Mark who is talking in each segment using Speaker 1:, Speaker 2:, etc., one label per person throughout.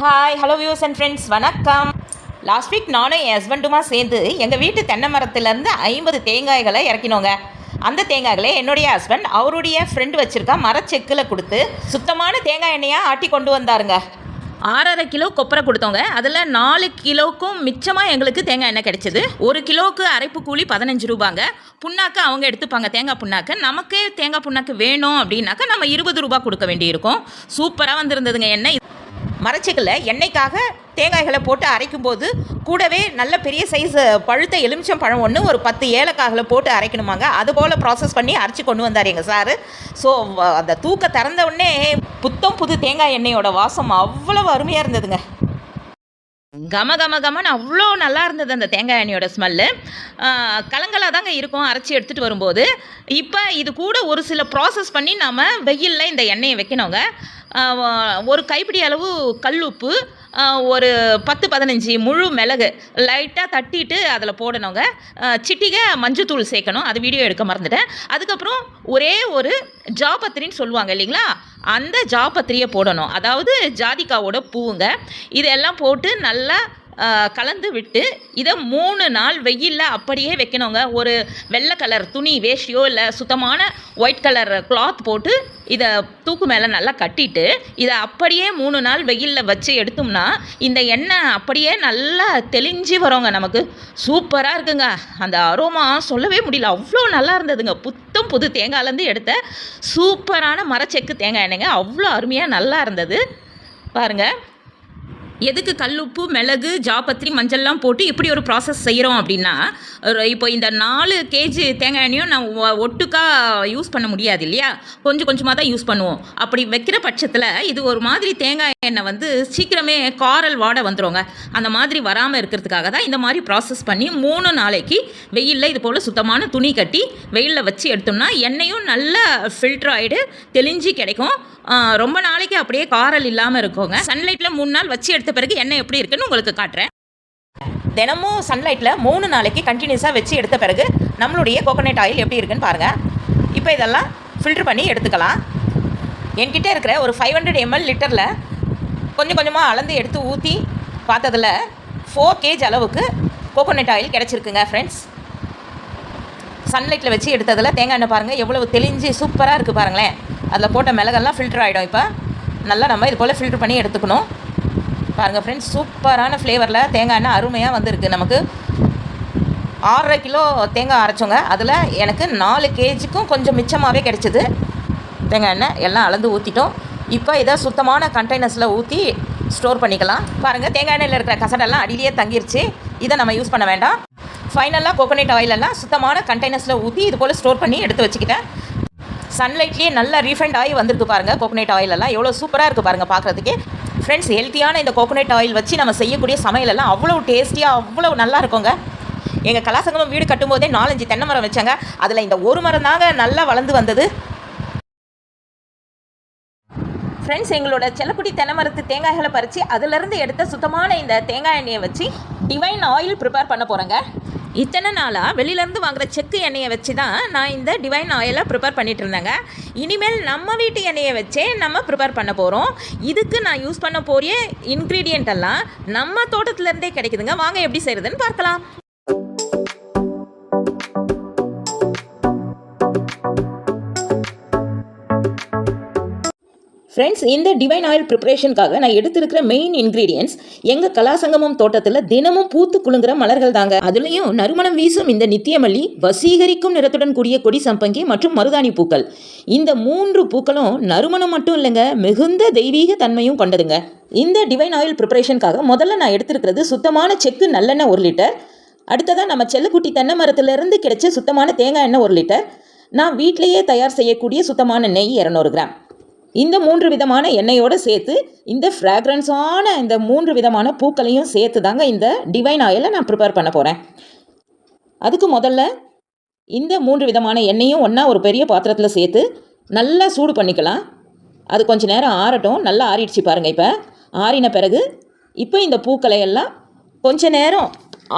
Speaker 1: Hi hello views and friends வணக்கம். Last week நானும் என் ஹஸ்பண்டுமா சேர்ந்து எங்கள் வீட்டு தென்னை மரத்துலேருந்து 50 தேங்காய்களை இறக்கினோங்க. அந்த தேங்காய்களை என்னுடைய ஹஸ்பண்ட் அவருடைய ஃப்ரெண்டு வச்சுருக்கா மரச்செக்கில் கொடுத்து சுத்தமான தேங்காய் எண்ணெயாக ஆட்டி கொண்டு வந்தாருங்க. 6.5 கிலோ கொப்பரை கொடுத்தோங்க. அதில் 4 கிலோவுக்கும் மிச்சமாக எங்களுக்கு தேங்காய் எண்ணெய் கிடைச்சிது. 1 கிலோவுக்கு அரைப்பு கூலி 15 ரூபாங்க. புண்ணாக்கு அவங்க எடுத்துப்பாங்க. தேங்காய் புண்ணாக்கு நமக்கே தேங்காய் புண்ணாக்கு வேணும் அப்படின்னாக்கா நம்ம 20 ரூபா கொடுக்க வேண்டியிருக்கும். சூப்பராக வந்திருந்ததுங்க எண்ணெய். மரச்செக்கில் எண்ணெய்க்காக தேங்காய்களை போட்டு அரைக்கும் போது கூடவே நல்ல பெரிய சைஸ் பழுத்த எலுமிச்சம் பழம் ஒன்று ஒரு 10 ஏலக்காய்களை போட்டு அரைக்கணுமாங்க. அதுபோல் ப்ராசஸ் பண்ணி அரைச்சி கொண்டு வந்தார் எங்கள் சார். ஸோ அந்த தூக்க திறந்த உடனே புத்தம் புது தேங்காய் எண்ணெயோட வாசம் அவ்வளவு அருமையாக இருந்ததுங்க. கம கம கமன்னு அவ்வளோ நல்லா இருந்தது அந்த தேங்காய் எண்ணெயோட ஸ்மெல்லு. கலங்கலாக தாங்க இருக்கும் அரைச்சி எடுத்துகிட்டு வரும்போது. இப்போ இது கூட ஒரு சில ப்ராசஸ் பண்ணி நம்ம வெயிலில் இந்த எண்ணெயை வைக்கணுங்க. ஒரு கைப்பிடி அளவு கல்லுப்பு, ஒரு 10-15 முழு மிளகு லைட்டாக தட்டிட்டு அதில் போடணுங்க. சிட்டிகை மஞ்சத்தூள் சேர்க்கணும், அது வீடியோ எடுக்க மறந்துட்டேன். அதுக்கப்புறம் ஒரே ஒரு ஜாபத்திரின்னு சொல்லுவாங்க இல்லைங்களா, அந்த ஜாபத்திரியை போடணும். அதாவது ஜாதிக்காவோட பூவுங்க. இதெல்லாம் போட்டு நல்லா கலந்து விட்டு இதை 3 நாள் வெயிலில் அப்படியே வைக்கணுங்க. ஒரு வெள்ளை கலர் துணி வேஷ்டியோ இல்லை சுத்தமான ஒயிட் கலர் கிளாத் போட்டு இதை தூக்கு மேலே நல்லா கட்டிட்டு இதை அப்படியே 3 நாள் வெயிலில் வச்சு எடுத்தோம்னா இந்த எண்ணெய் அப்படியே நல்லா தெளிஞ்சு வரோங்க. நமக்கு சூப்பராக இருக்குங்க. அந்த அரோமா சொல்லவே முடியல, அவ்வளோ நல்லா இருந்ததுங்க. புத்தம் புது தேங்காயிலேருந்து எடுத்த சூப்பரான மரச்செக்கு தேங்காய் எண்ணெய்ங்க. அவ்வளோ அருமையாக நல்லா இருந்தது பாருங்கள். எதுக்கு கல்லுப்பு மிளகு ஜாபத்திரி மஞ்சள்லாம் போட்டு இப்படி ஒரு ப்ராசஸ் செய்கிறோம் அப்படின்னா, இப்போ இந்த 4 கேஜி தேங்காய் எண்ணெயும் நான் ஒட்டுக்கா யூஸ் பண்ண முடியாது இல்லையா, கொஞ்சம் கொஞ்சமாக தான் யூஸ் பண்ணுவோம். அப்படி வைக்கிற பட்சத்தில் இது ஒரு மாதிரி தேங்காய் எண்ணெய் சீக்கிரமே காரல் வாடை வந்துடுங்க. அந்த மாதிரி வராமல் இருக்கிறதுக்காக தான் இந்த மாதிரி ப்ராசஸ் பண்ணி 3 நாளைக்கு வெயிலில் இது போல் சுத்தமான துணி கட்டி வெயிலில் வச்சு எடுத்தோம்னா எண்ணெயும் நல்லா ஃபில்டர் ஆகிடு தெளிஞ்சு கிடைக்கும். ரொம்ப நாளைக்கு அப்படியே காரல் இல்லாமல் இருக்குங்க. சன்லைட்டில் 3 நாள் வச்சு எடுத்த பிறகு எண்ணெய் எப்படி இருக்குன்னு உங்களுக்கு காட்டுறேன். தினமும் சன்லைட்டில் 3 நாளைக்கு கண்டினியூஸாக வச்சு எடுத்த பிறகு நம்மளுடைய கோகோனட் ஆயில் எப்படி இருக்குன்னு பாருங்கள். இப்போ இதெல்லாம் ஃபில்டர் பண்ணி எடுத்துக்கலாம். என்கிட்ட இருக்கிற ஒரு 500 ml லிட்டரில் கொஞ்சம் கொஞ்சமாக அளந்து எடுத்து ஊற்றி பார்த்ததில் 4 kg அளவுக்கு கோகோனட் ஆயில் கிடச்சிருக்குங்க ஃப்ரெண்ட்ஸ். சன்லைட்டில் வச்சு எடுத்ததில் தேங்காய் எண்ணெய் பாருங்கள் எவ்வளவு தெளிஞ்சு சூப்பராக இருக்குது பாருங்களேன். அதில் போட்ட மிளகெல்லாம் ஃபில்டர் ஆகிடும். இப்போ நல்லா நம்ம இது போல் ஃபில்டர் பண்ணி எடுத்துக்கணும். பாருங்கள் ஃப்ரெண்ட்ஸ், சூப்பரான ஃப்ளேவரில் தேங்காய் எண்ணெய் அருமையாக வந்திருக்கு. நமக்கு 6.5 கிலோ தேங்காய் அரைச்சோங்க. அதில் எனக்கு 4 கேஜிக்கும் கொஞ்சம் மிச்சமாகவே கிடச்சிது தேங்காய் எண்ணெய். எல்லாம் அளந்து ஊற்றிட்டோம். இப்போ இதை சுத்தமான கண்டெய்னர்ஸில் ஊற்றி ஸ்டோர் பண்ணிக்கலாம். பாருங்கள், தேங்காய் எண்ணெயில் இருக்கிற கசடெல்லாம் அடியிலேயே தங்கிருச்சு. இதை நம்ம யூஸ் பண்ண வேண்டாம். ஃபைனலாக கோகோனட் ஆயிலெல்லாம் சுத்தமான கண்டெய்னர்ஸில் ஊற்றி இது போல் ஸ்டோர் பண்ணி எடுத்து வச்சுக்கிட்டேன். சன்லைட்லேயே நல்லா ரீஃபைண்ட் ஆகி வந்திருக்கு பாருங்கள். கோகோனட் ஆயிலெல்லாம் எவ்வளோ சூப்பராக இருக்குது பாருங்கள் பார்க்குறதுக்கே. ஃப்ரெண்ட்ஸ், ஹெல்த்தியான இந்த கோகோனட் ஆயில் வச்சு நம்ம செய்யக்கூடிய சமையலெல்லாம் அவ்வளோ டேஸ்டியாக அவ்வளோ நல்லா இருக்குங்க. எங்கள் கலாசங்கமும் வீடு கட்டும்போதே 4-5 தென்னை மரம் வச்சாங்க. அதில் இந்த ஒரு மரம் தாங்க நல்லா வளர்ந்து வந்தது. ஃப்ரெண்ட்ஸ், எங்களோட செல்லக்குடி தென்னை மரத்து தேங்காய்களை பறித்து அதிலிருந்து எடுத்த சுத்தமான இந்த தேங்காய் எண்ணெயை வச்சு டிவைன் ஆயில் ப்ரிப்பேர் பண்ண போகிறேங்க. இத்தனை நாளாக வெளியிலேருந்து வாங்குகிற செக்கு எண்ணெயை வச்சு தான் நான் இந்த டிவைன் ஆயிலை ப்ரிப்பேர் பண்ணிகிட்டு இருந்தேங்க. இனிமேல் நம்ம வீட்டு எண்ணெயை வச்சே நம்ம ப்ரிப்பேர் பண்ண போகிறோம். இதுக்கு நான் யூஸ் பண்ண போகிற இன்க்ரீடியண்ட் எல்லாம் நம்ம தோட்டத்துலேருந்தே கிடைக்குதுங்க. வாங்க எப்படி செய்கிறதுன்னு பார்க்கலாம். ஃப்ரெண்ட்ஸ், இந்த டிவைன் ஆயில் ப்ரிப்பரேஷனுக்காக நான் எடுத்திருக்கிற மெயின் இன்க்ரீடியன்ட்ஸ் எங்கள் கலாசங்கமம் தோட்டத்தில் தினமும் பூத்து குலுங்குற மலர்கள் தாங்க. அதுலேயும் நறுமணம் வீசும் இந்த நித்தியமல்லி, வசீகரிக்கும் நிறத்துடன் கூடிய கொடி சம்பங்கி மற்றும் மருதாணி பூக்கள். இந்த 3 பூக்களும் நறுமணம் மட்டும் இல்லைங்க, மிகுந்த தெய்வீக தன்மையும் கொண்டதுங்க. இந்த டிவைன் ஆயில் ப்ரிப்பரேஷனுக்காக முதல்ல நான் எடுத்திருக்கிறது சுத்தமான செக்கு நல்லெண்ணெய் 1 லிட்டர். அடுத்ததாக நம்ம செல்லக்குட்டி தென்னை மரத்துலேருந்து கிடைச்ச சுத்தமான தேங்காய் எண்ணெய் 1 லிட்டர். நான் வீட்டிலேயே தயார் செய்யக்கூடிய சுத்தமான நெய் 200 கிராம். இந்த 3 விதமான எண்ணெயோடு சேர்த்து இந்த ஃப்ராக்ரன்ஸான இந்த 3 விதமான பூக்களையும் சேர்த்து தாங்க இந்த டிவைன் ஆயிலை நான் ப்ரிப்பேர் பண்ண போகிறேன். அதுக்கு முதல்ல இந்த 3 விதமான எண்ணெயும் ஒன்றா ஒரு பெரிய பாத்திரத்தில் சேர்த்து நல்லா சூடு பண்ணிக்கலாம். அது கொஞ்சம் நேரம் ஆறட்டும். நல்லா ஆறிடுச்சு பாருங்கள். இப்போ ஆறின பிறகு இப்போ இந்த பூக்களை எல்லாம் கொஞ்சம் நேரம்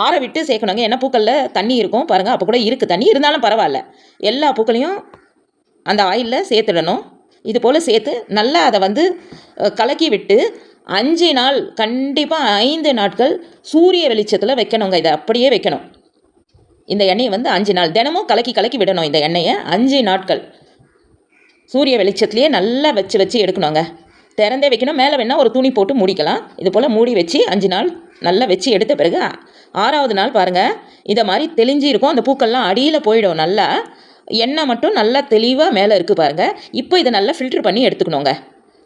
Speaker 1: ஆற விட்டு சேர்க்கணுங்க. ஏன்னா பூக்களில் தண்ணி இருக்கும் பாருங்கள். அப்போ கூட இருக்குது தண்ணி, இருந்தாலும் பரவாயில்ல. எல்லா பூக்களையும் அந்த ஆயிலில் சேர்த்துடணும். இது போல் சேர்த்து நல்லா அதை கலக்கி விட்டு 5 நாள் கண்டிப்பாக 5 நாட்கள் சூரிய வெளிச்சத்தில் வைக்கணுங்க. இதை அப்படியே வைக்கணும். இந்த எண்ணெயை வந்து 5 நாள் தினமும் கலக்கி கலக்கி விடணும். இந்த எண்ணெயை 5 நாட்கள் சூரிய வெளிச்சத்துலேயே நல்லா வச்சு எடுக்கணுங்க. திறந்தே வைக்கணும். மேலே வேணால் ஒரு துணி போட்டு மூடிக்கலாம். இது போல் மூடி வச்சு 5 நாள் நல்லா வச்சு எடுத்த பிறகு 6வது நாள் பாருங்கள், இதை மாதிரி தெளிஞ்சு இருக்கும். அந்த பூக்கள்லாம் அடியில் போயிடும். நல்லா எண்ணெய் மட்டும் நல்லா தெளிவாக மேலே இருக்குது பாருங்கள். இப்போ இதை நல்லா ஃபில்ட்ரு பண்ணி எடுத்துக்கணுங்க.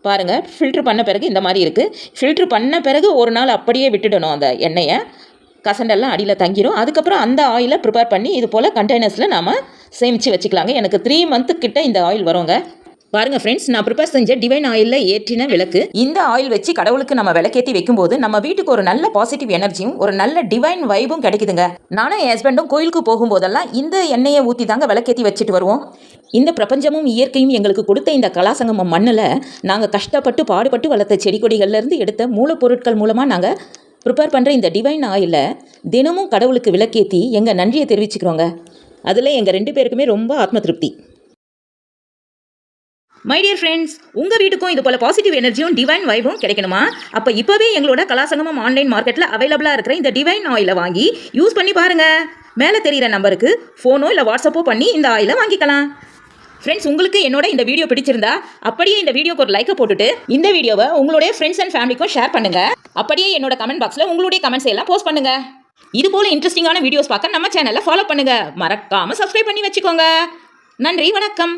Speaker 1: பாருங்கள், ஃபில்ட்ரு பண்ண பிறகு இந்த மாதிரி இருக்குது. ஃபில்ட்ரு பண்ண பிறகு ஒரு நாள் அப்படியே விட்டுடணும். அந்த எண்ணெயை கசண்டெல்லாம் அடியில் தங்கிடும். அதுக்கப்புறம் அந்த ஆயிலை ப்ரிப்பேர் பண்ணி இது போல் கண்டெய்னர்ஸில் நாம் சேமித்து வச்சுக்கலாங்க. எனக்கு 3 மந்த்துக்கிட்ட இந்த ஆயில் வருங்க. பாருங்கள் ஃப்ரெண்ட்ஸ், நான் ப்ரிப்பேர் செஞ்ச டிவைன் ஆயிலில் ஏற்றின விளக்கு. இந்த ஆயில் வச்சு கடவுளுக்கு நம்ம விளக்கேற்றி வைக்கும்போது நம்ம வீட்டுக்கு ஒரு நல்ல பாசிட்டிவ் எனர்ஜியும் ஒரு நல்ல டிவைன் வைபும் கிடைக்குதுங்க. நானும் என் ஹஸ்பண்டும் கோயிலுக்கு போகும்போதெல்லாம் இந்த எண்ணெயை ஊற்றி தாங்க விளக்கேற்றி வச்சுட்டு வருவோம். இந்த பிரபஞ்சமும் இயற்கையும் எங்களுக்கு கொடுத்த இந்த கலாசங்கமம் மண்ணில் நாங்கள் கஷ்டப்பட்டு பாடுபட்டு வளர்த்த செடி கொடிகள்லேருந்து எடுத்த மூலப்பொருட்கள் மூலமாக நாங்கள் ப்ரிப்பேர் பண்ணுற இந்த டிவைன் ஆயிலை தினமும் கடவுளுக்கு விளக்கேற்றி எங்கள் நன்றியை தெரிவிச்சுக்கிறோங்க. அதில் எங்கள் 2 பேருக்குமே ரொம்ப ஆத்ம திருப்தி. மை டியர் ஃப்ரெண்ட்ஸ், உங்கள் வீட்டுக்கும் இது போல் பாசிட்டிவ் எனர்ஜியும் டிவைன் வைபும் கிடைக்கணுமா? அப்போ இப்போவே எங்களோட கலாசங்கமம் ஆன்லைன் மார்க்கெட்டில் அவைலபிளாக இருக்கிற இந்த டிவைன் ஆயிலை வாங்கி யூஸ் பண்ணி பாருங்கள். மேலே தெரிகிற நம்பருக்கு ஃபோனோ இல்லை வாட்ஸ்அப்போ பண்ணி இந்த ஆயிலை வாங்கிக்கலாம். ஃப்ரெண்ட்ஸ், உங்களுக்கு என்னோட இந்த வீடியோ பிடிச்சிருந்தா அப்படியே இந்த வீடியோக்கு ஒரு லைக்கை போட்டுட்டு இந்த வீடியோவை உங்களுடைய ஃப்ரெண்ட்ஸ் அண்ட் ஃபேமிலிக்கும் ஷேர் பண்ணுங்கள். அப்படியே என்னோட கமெண்ட் பாக்ஸில் உங்களுடைய கமெண்ட்ஸ் எல்லாம் போஸ்ட் பண்ணுங்கள். இது போல் இன்ட்ரெஸ்டிங்கான வீடியோஸ் பார்க்க நம்ம சேனலை ஃபாலோ பண்ணுங்கள். மறக்காமல் சப்ஸ்கிரைப் பண்ணி வச்சுக்கோங்க. நன்றி, வணக்கம்.